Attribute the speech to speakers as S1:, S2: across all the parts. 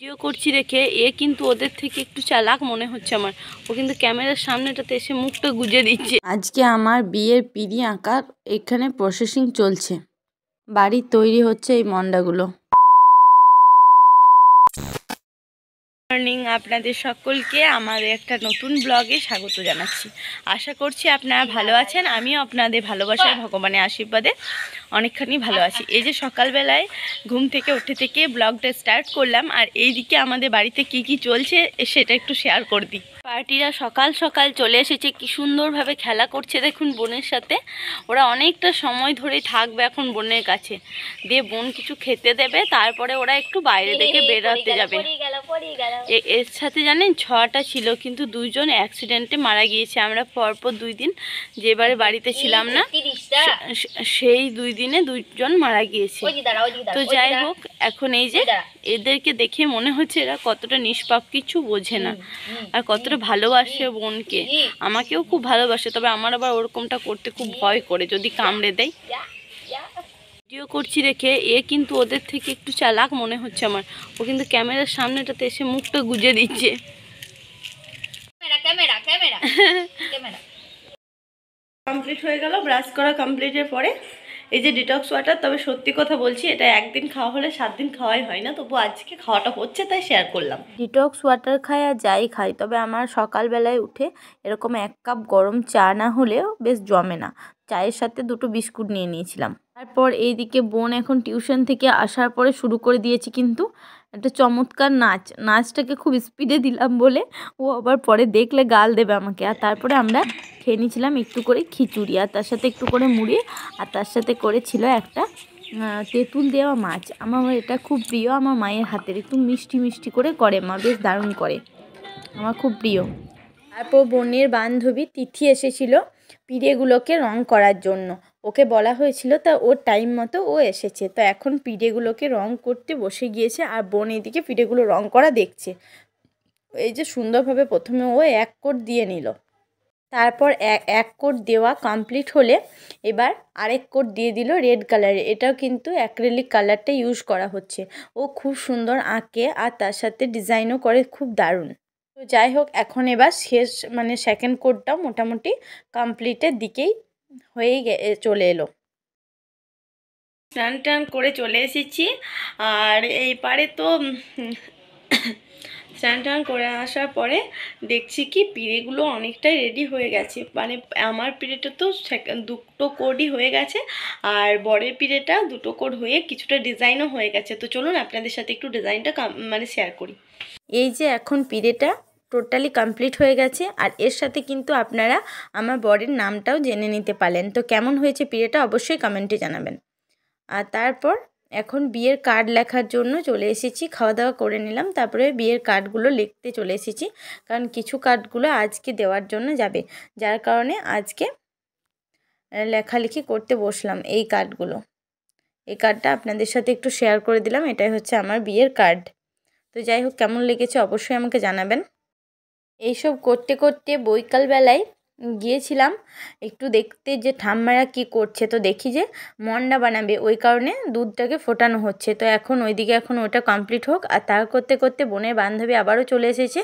S1: Video করছি দেখে এ কিন্তু ওদের থেকে একটু চালাক মনে হচ্ছে আমার। ও কিন্তু ক্যামেরার সামনেটাতে এসে মুখটা গুজে দিচ্ছে। আজকে আমার বিয়ের পিঁড়ি আঁকার এখানে প্রসেসিং চলছে, বাড়ির তৈরি হচ্ছে এই মন্ডাগুলো। মর্নিং, আপনাদের সকলকে আমার একটা নতুন ব্লগে স্বাগত জানাচ্ছি। আশা করছি আপনারা ভালো আছেন। আমিও আপনাদের ভালোবাসার ভগবানের আশীর্বাদে অনেকখানি ভালো আছি। এই যে সকালবেলায় ঘুম থেকে উঠে থেকে ব্লগটা স্টার্ট করলাম, আর এইদিকে আমাদের বাড়িতে কি কি চলছে সেটা একটু শেয়ার করে দিই। পার্টিরা সকাল সকাল চলে এসেছে, কি সুন্দরভাবে খেলা করছে দেখুন বোনের সাথে। ওরা অনেকটা সময় ধরেই থাকবে এখন বোনের কাছে, দিয়ে বোন কিছু খেতে দেবে, তারপরে ওরা একটু বাইরে থেকে বেরোতে যাবে। এর সাথে জানেন 6টা ছিল, কিন্তু 2জন অ্যাক্সিডেন্টে মারা গিয়েছে। আমরা পরপর 2 দিন যেবারে বাড়িতে ছিলাম না, সেই 2 দিনে 2জন মারা গিয়েছে। তো যাই হোক, এখন এই যে এদেরকে দেখে মনে হচ্ছে এরা কতটা নিষ্পাপ, কিছু বোঝে না, আর কতটা ভালোবাসে বোনকে। আমাকেও খুব ভালোবাসে, তবে আমার আবার ওরকমটা করতে খুব ভয় করে, যদি কামড়ে দেয়। ভিডিও করছি দেখে এ কিন্তু ওদের থেকে একটু চালাক মনে হচ্ছে আমার। ও কিন্তু ক্যামেরার সামনেটাতে এসে মুখটা গুজে দিচ্ছে। কমপ্লিট হয়ে গেল। ব্রাশ করা কমপ্লিটের পরে এই যে ডিটক্স ওয়াটার, তবে সত্যি কথা বলছি এটা একদিন খাওয়া হলে 7 দিন খাওয়াই হয় না, তবু আজকে খাওয়াটা হচ্ছে তাই শেয়ার করলাম। ডিটক্স ওয়াটার খাই আর যাই খাই, তবে আমার সকালবেলায় উঠে এরকম 1 কাপ গরম চা না হলেও বেশ জমে না। চায়ের সাথে 2টো বিস্কুট নিয়ে নিয়েছিলাম। তারপর এইদিকে বোন এখন টিউশন থেকে আসার পরে শুরু করে দিয়েছি কিন্তু একটা চমৎকার নাচটাকে খুব স্পিডে দিলাম বলে ও আবার পরে দেখলে গাল দেবে আমাকে। আর তারপরে আমরা খেয়ে নিয়েছিলাম একটু করে খিচুড়ি, আর তার সাথে একটু করে মুড়ি, আর তার সাথে করেছিল একটা তেঁতুল দেওয়া মাছ। আমার এটা খুব প্রিয়, আমার মায়ের হাতের একটু মিষ্টি মিষ্টি করে মা, বেশ দারুণ করে, আমার খুব প্রিয়। তারপর বোনের বান্ধবী তিথি এসেছিল পিঠেগুলোকে রং করার জন্য। ওকে বলা হয়েছিল, তা ওর টাইম মতো ও এসেছে। তো এখন পিঠেগুলোকে রং করতে বসে গিয়েছে, আর বোন এদিকে পিঠেগুলো রং করা দেখছে। এই যে সুন্দরভাবে প্রথমে ও 1 কোট দিয়ে নিল, তারপর এক কোট দেওয়া কমপ্লিট হলে এবার আরেক কোট দিয়ে দিল রেড কালারের। এটাও কিন্তু অ্যাক্রিলিক কালারটা ইউজ করা হচ্ছে। ও খুব সুন্দর আঁকে, আর তার সাথে ডিজাইনও করে, খুব দারুণ। তো যাই হোক, এখন এবার শেষ মানে সেকেন্ড কোটটাও মোটামুটি কমপ্লিটের দিকেই হয়ে চলে এলো। স্নান টান করে চলে এসেছি, আর এই পারে তো স্নান টান করে আসার পরে দেখছি কি পিড়েগুলো অনেকটাই রেডি হয়ে গেছে। মানে আমার পিড়েটা তো 2টো কোডই হয়ে গেছে, আর বরের পিড়েটা 2টো কোড হয়ে কিছুটা ডিজাইনও হয়ে গেছে। তো চলুন আপনাদের সাথে একটু ডিজাইনটা মানে শেয়ার করি। এই যে এখন পিড়েটা টোটালি কমপ্লিট হয়ে গেছে, আর এর সাথে কিন্তু আপনারা আমার বরের নামটাও জেনে নিতে পারলেন। তো কেমন হয়েছে পিড়েটা অবশ্যই কমেন্টে জানাবেন। আর তারপর এখন বিয়ের কার্ড লেখার জন্য চলে এসেছি। খাওয়া দাওয়া করে নিলাম, তারপরে বিয়ের কার্ডগুলো লিখতে চলে এসেছি, কারণ কিছু কার্ডগুলো আজকে দেওয়ার জন্য যাবে, যার কারণে আজকে লেখালেখি করতে বসলাম এই কার্ডগুলো। এই কার্ডটা আপনাদের সাথে একটু শেয়ার করে দিলাম, এটাই হচ্ছে আমার বিয়ের কার্ড। তো যাই হোক, কেমন লেগেছে অবশ্যই আমাকে জানাবেন। এইসব করতে করতে বৈকালবেলায় গিয়েছিলাম একটু দেখতে যে ঠাম্মারা কি করছে। তো দেখি যে মন্ডা বানাবে, ওই কারণে দুধটাকে ফোটানো হচ্ছে। তো এখন ওইদিকে এখন ওটা কমপ্লিট হোক, আর তা করতে করতে বোনের বান্ধবী আবারও চলে এসেছে,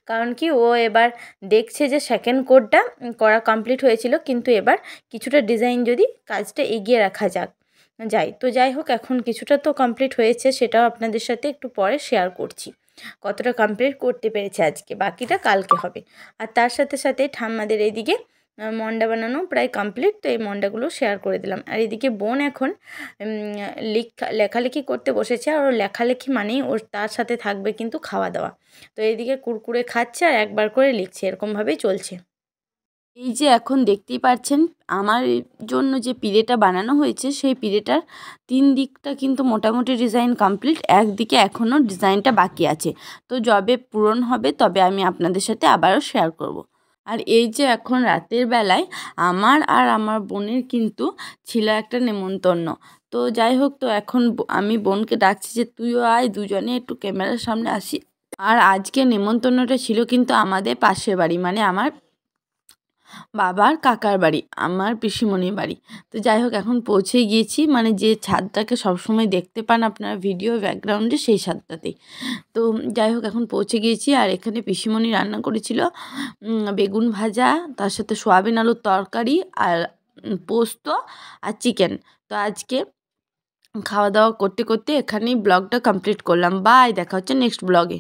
S1: কারণ কি ও এবার দেখছে যে সেকেন্ড কোটটা করা কমপ্লিট হয়েছিল, কিন্তু এবার কিছুটা ডিজাইন যদি কাজটা এগিয়ে রাখা যায়। তো যাই হোক, এখন কিছুটা তো কমপ্লিট হয়েছে, সেটাও আপনাদের সাথে একটু পরে শেয়ার করছি কতটা কমপ্লিট করতে পেরেছে আজকে, বাকিটা কালকে হবে। আর তার সাথে সাথে ঠাম্মাদের এইদিকে মন্ডা বানানো প্রায় কমপ্লিট, তো এই মন্ডাগুলো শেয়ার করে দিলাম। আর এদিকে বোন এখন লেখালেখি করতে বসেছে, আর ওর লেখালেখি মানেই ওর তার সাথে থাকবে কিন্তু খাওয়া দাওয়া। তো এইদিকে কুরকুরে খাচ্ছে আর একবার করে লিখছে, এরকমভাবেই চলছে। এই যে এখন দেখতেই পাচ্ছেন আমার জন্য যে পিড়েটা বানানো হয়েছে, সেই পিড়েটার 3 দিকটা কিন্তু মোটামুটি ডিজাইন কমপ্লিট, একদিকে এখনও ডিজাইনটা বাকি আছে। তো যবে পূরণ হবে তবে আমি আপনাদের সাথে আবারও শেয়ার করব। আর এই যে এখন রাতের বেলায় আমার আর আমার বোনের কিন্তু ছিল একটা নেমন্তন্ন। তো যাই হোক, তো এখন আমি বোনকে ডাকছি যে তুইও আয়, দুজনে একটু ক্যামেরার সামনে আসি। আর আজকে নেমন্তন্নটা ছিল কিন্তু আমাদের পাশের বাড়ি, মানে আমার
S2: বাবার কাকার বাড়ি, আমার পিসিমণির বাড়ি। তো যাই হোক এখন পৌঁছে গিয়েছি, মানে যে ছাদটাকে সবসময় দেখতে পান আপনারা ভিডিও ব্যাকগ্রাউন্ডে, সেই ছাদটাতেই। তো যাই হোক এখন পৌঁছে গিয়েছি। আর এখানে পিসিমণি রান্না করেছিল বেগুন ভাজা, তার সাথে সয়াবিন আলুর তরকারি, আর পোস্ত আর চিকেন। তো আজকে খাওয়া দাওয়া করতে করতে এখানেই ব্লগটা কমপ্লিট করলাম। বাই, দেখা হচ্ছে নেক্সট ব্লগে।